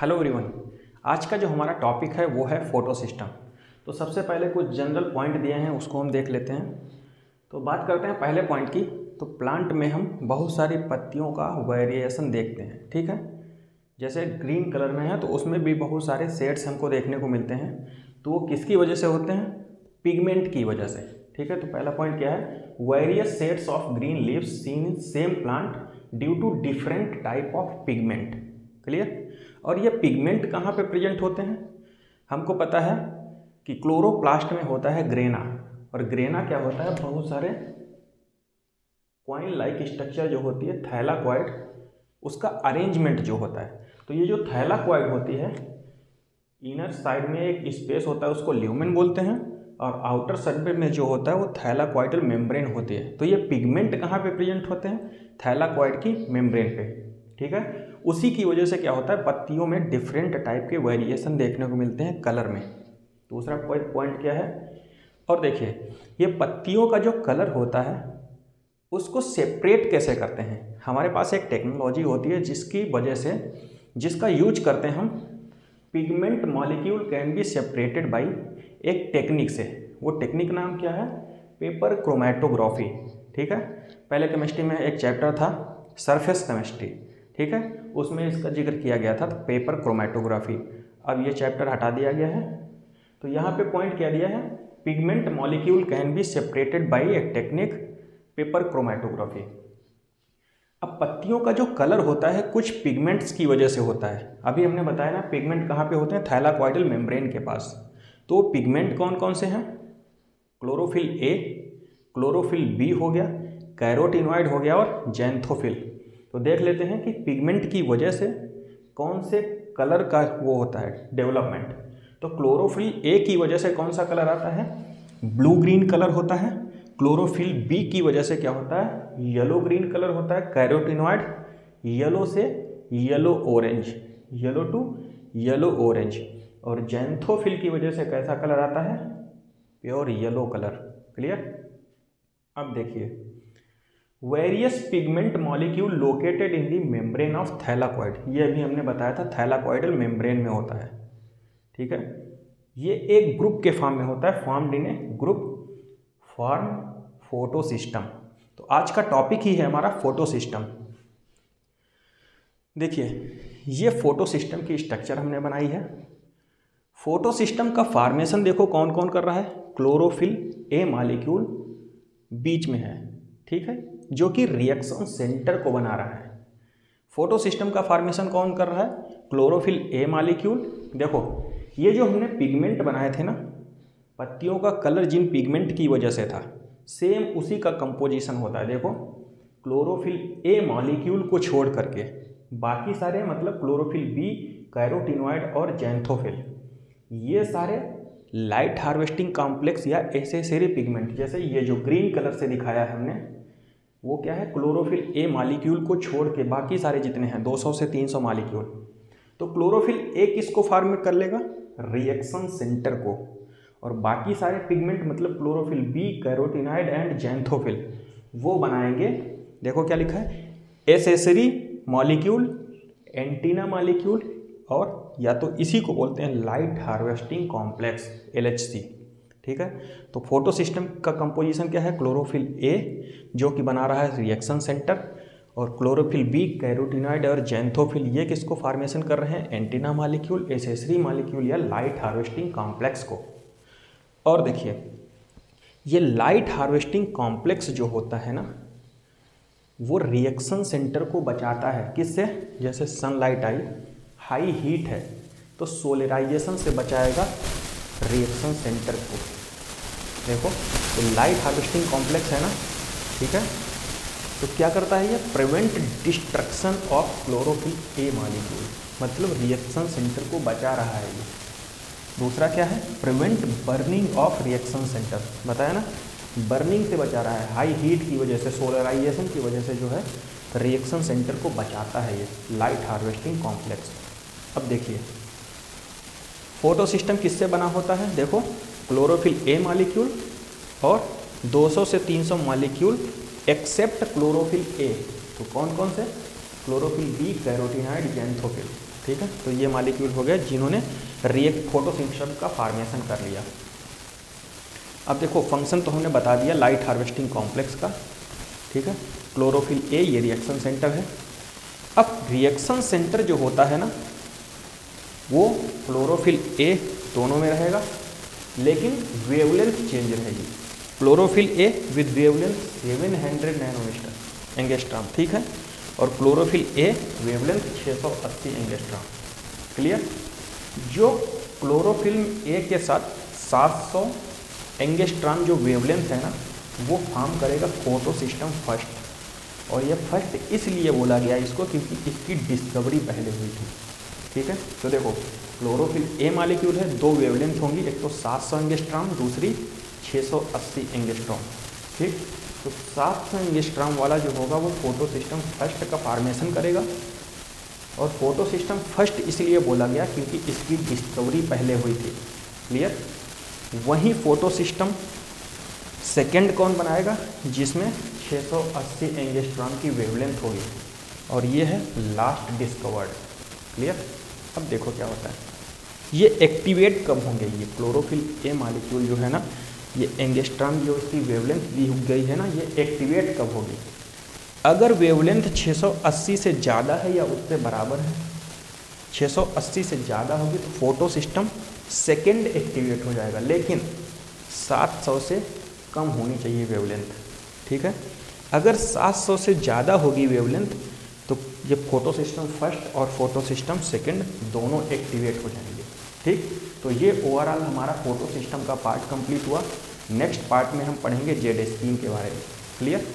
Hello everyone. आज का जो हमारा टॉपिक है वो है फोटो सिस्टम। तो सबसे पहले कुछ जनरल पॉइंट दिए हैं उसको हम देख लेते हैं। तो बात करते हैं पहले पॉइंट की। तो प्लांट में हम बहुत सारी पत्तियों का वेरिएशन देखते हैं, ठीक है। जैसे ग्रीन कलर में है तो उसमें भी बहुत सारे शेड्स हमको देखने को मिलते हैं। तो वो किसकी वजह से होते हैं? पिगमेंट की वजह से, ठीक है। तो पहला पॉइंट क्या है? Various shades of green leaves seen in same plant due to different type of pigment. Clear? और ये पिगमेंट कहाँ पे प्रेजेंट होते हैं? हमको पता है कि क्लोरोप्लास्ट में होता है ग्रेना, और ग्रेना क्या होता है? बहुत सारे कॉइन लाइक स्ट्रक्चर जो होती है थैलाकॉइड, उसका अरेंजमेंट जो होता है। तो ये जो थैलाकॉइड होती है, इनर साइड में एक स्पेस होता है उसको ल्यूमेन बोलते हैं, और आउटर साइड में जो होता है वो थैलाकॉइडल मेम्ब्रेन होती है। तो ये पिगमेंट कहाँ पे प्रेजेंट होते हैं? थैलाकॉइड की मेम्ब्रेन पे, ठीक है। उसी की वजह से क्या होता है? पत्तियों में डिफरेंट टाइप के वेरिएशन देखने को मिलते हैं कलर में। दूसरा पॉइंट क्या है? और देखिए, ये पत्तियों का जो कलर होता है उसको सेपरेट कैसे करते हैं? हमारे पास एक टेक्नोलॉजी होती है जिसकी वजह से, जिसका यूज करते हैं हम। Pigment molecule can be separated by एक टेक्निक से। वो टेक्निक नाम क्या है? पेपर क्रोमेटोग्राफी, ठीक है। पहले केमिस्ट्री में एक चैप्टर था सरफेस केमिस्ट्री, ठीक है, उसमें इसका जिक्र किया गया था, पेपर क्रोमेटोग्राफी। अब ये चैप्टर हटा दिया गया है। तो यहाँ पे पॉइंट क्या दिया है? Pigment molecule can be separated by a technique paper chromatography. अब पत्तियों का जो कलर होता है कुछ पिगमेंट्स की वजह से होता है। अभी हमने बताया ना, पिगमेंट कहाँ पे होते हैं? थैलाकॉइडल मेम्ब्रेन के पास। तो पिगमेंट कौन कौन से हैं? क्लोरोफिल ए, क्लोरोफिल बी हो गया, कैरोटीनॉइड हो गया, और जैंथोफिल। तो देख लेते हैं कि पिगमेंट की वजह से कौन से कलर का वो होता है डेवलपमेंट। तो क्लोरोफिल ए की वजह से कौन सा कलर आता है? ब्लू ग्रीन कलर होता है। क्लोरोफिल बी की वजह से क्या होता है? येलो ग्रीन कलर होता है। कैरोटीनॉइड येलो से yellow orange, yellow to yellow orange. और जैंथोफिल की वजह से कैसा कलर आता है? Pure yellow colour. क्लियर? अब देखिए, various pigment molecule located in the membrane of thylakoid. ये अभी हमने बताया था थैलाकॉइडल मेम्ब्रेन में होता है, ठीक है। ये एक ग्रुप के फॉर्म में होता है, formed in A group form photo system. तो आज का टॉपिक ही है हमारा फोटो सिस्टम। देखिए, ये फोटो सिस्टम की स्ट्रक्चर हमने बनाई है। फोटो सिस्टम का फॉर्मेशन देखो कौन कौन कर रहा है। क्लोरोफिल ए मॉलिक्यूल बीच में है, ठीक है, जो कि रिएक्शन सेंटर को बना रहा है। फोटो सिस्टम का फॉर्मेशन कौन कर रहा है? Chlorophyll A molecule. देखो, ये जो हमने पिगमेंट बनाए थे ना, पत्तियों का कलर जिन पिगमेंट की वजह से था, सेम उसी का कंपोजिशन होता है। देखो, क्लोरोफिल ए मॉलिक्यूल को छोड़ करके बाकी सारे, मतलब क्लोरोफिल बी, कैरोटीनॉइड और जैंथोफिल, ये सारे लाइट हार्वेस्टिंग कॉम्प्लेक्स या एसेसरी पिगमेंट, जैसे ये जो ग्रीन कलर से दिखाया है हमने, वो क्या है? क्लोरोफिल ए मॉलिक्यूल को छोड़ के बाकी सारे जितने हैं 200 से 300 मॉलिक्यूल। तो क्लोरोफिल ए किसको फॉर्म कर लेगा? रिएक्शन सेंटर को। और बाकी सारे पिगमेंट, मतलब chlorophyll B, carotenoid and xanthophyll, वो बनाएंगे, देखो क्या लिखा है, एसेसरी मॉलिक्यूल, एंटीना मॉलिक्यूल, और या तो इसी को बोलते हैं लाइट हार्वेस्टिंग कॉम्प्लेक्स, LHC, ठीक है। तो फोटो सिस्टम का कंपोजिशन क्या है? क्लोरोफिल ए जो कि बना रहा है रिएक्शन सेंटर, और क्लोरोफिल बी, कैरोटीनॉइड और जैंथोफिल ये किसको फॉर्मेशन कर रहे हैं? एंटीना मॉलिक्यूल, एसेसरी मॉलिक्यूल या लाइट हार्वेस्टिंग कॉम्प्लेक्स को। और देखिए, ये लाइट हार्वेस्टिंग कॉम्प्लेक्स जो होता है ना, वो रिएक्शन सेंटर को बचाता है। किससे? जैसे सनलाइट आई, हाई हीट है, तो सोलराइजेशन से बचाएगा रिएक्शन सेंटर को। देखो, तो लाइट हार्वेस्टिंग कॉम्प्लेक्स है ना, ठीक है। तो क्या करता है ये? Prevent destruction of chlorophyll A molecule, मतलब रिएक्शन सेंटर को बचा रहा है ये। दूसरा क्या है? Prevent burning of reaction centre, बताया ना, बर्निंग से बचा रहा है, हाई हीट की वजह से, सोलराइजेशन की वजह से जो है रिएक्शन सेंटर को बचाता है ये लाइट हार्वेस्टिंग कॉम्प्लेक्स। अब देखिए, फोटो सिस्टम किससे बना होता है? देखो, क्लोरोफिल ए मॉलिक्यूल और 200 से 300 मॉलिक्यूल एक्सेप्ट क्लोरोफिल ए। तो कौन कौन से? Chlorophyll B, carotenoid, xanthophyll. ठीक है। तो ये मॉलिक्यूल हो गए जिन्होंने फोटो सिस्टम का फॉर्मेशन कर लिया। अब देखो फंक्शन तो हमने बता दिया लाइट हार्वेस्टिंग कॉम्प्लेक्स का, ठीक है। क्लोरोफिल ए ये रिएक्शन सेंटर है। अब रिएक्शन सेंटर जो होता है ना वो क्लोरोफिल ए दोनों में रहेगा, लेकिन वेवलेंथ चेंज रहेगी। Chlorophyll A with wavelength 700 nanometre angstrom, ठीक है, और chlorophyll A wavelength 680 angstrom. Clear. जो क्लोरोफिल्म ए के साथ 700 एंगस्ट्रॉम जो वेवलेंथ है ना वो फॉर्म करेगा फोटो सिस्टम फर्स्ट। और ये फर्स्ट इसलिए बोला गया इसको क्योंकि इसकी डिस्कवरी पहले हुई थी, ठीक है। तो देखो क्लोरोफिल ए मॉलिक्यूल है, दो वेवलेंथ होंगी, एक तो 700 एंगस्ट्रॉम, दूसरी 680 एंगस्ट्रॉम, ठीक। तो 700 एंगस्ट्रॉम वाला जो होगा वो फोटो सिस्टम फर्स्ट का फॉर्मेशन करेगा। और फोटो सिस्टम फर्स्ट इसलिए बोला गया क्योंकि इसकी डिस्कवरी पहले हुई थी। क्लियर। वहीं फोटो सिस्टम सेकेंड कौन बनाएगा जिसमें 680 एंगस्ट्रॉम की वेवलेंथ होगी, और ये है लास्ट डिस्कवर्ड। क्लियर। अब देखो क्या होता है, ये एक्टिवेट कब होंगे, ये क्लोरोफिल ए मॉलिक्यूल जो है ना, ये एंगस्ट्रॉम जो इसकी वेवलेंथ दी गई है ना, ये एक्टिवेट कब होगी। अगर वेवलेंथ 680 से ज़्यादा है या उससे बराबर है, 680 से ज़्यादा होगी तो फोटो सिस्टम सेकेंड एक्टिवेट हो जाएगा, लेकिन 700 से कम होनी चाहिए वेवलेंथ, ठीक है। अगर 700 से ज़्यादा होगी वेवलेंथ तो ये फोटो सिस्टम फर्स्ट और फोटो सिस्टम सेकेंड दोनों एक्टिवेट हो जाएंगे, ठीक। तो ये ओवरऑल हमारा फोटो सिस्टम का पार्ट कंप्लीट हुआ। नेक्स्ट पार्ट में हम पढ़ेंगे जेड स्कीम के बारे में। क्लियर।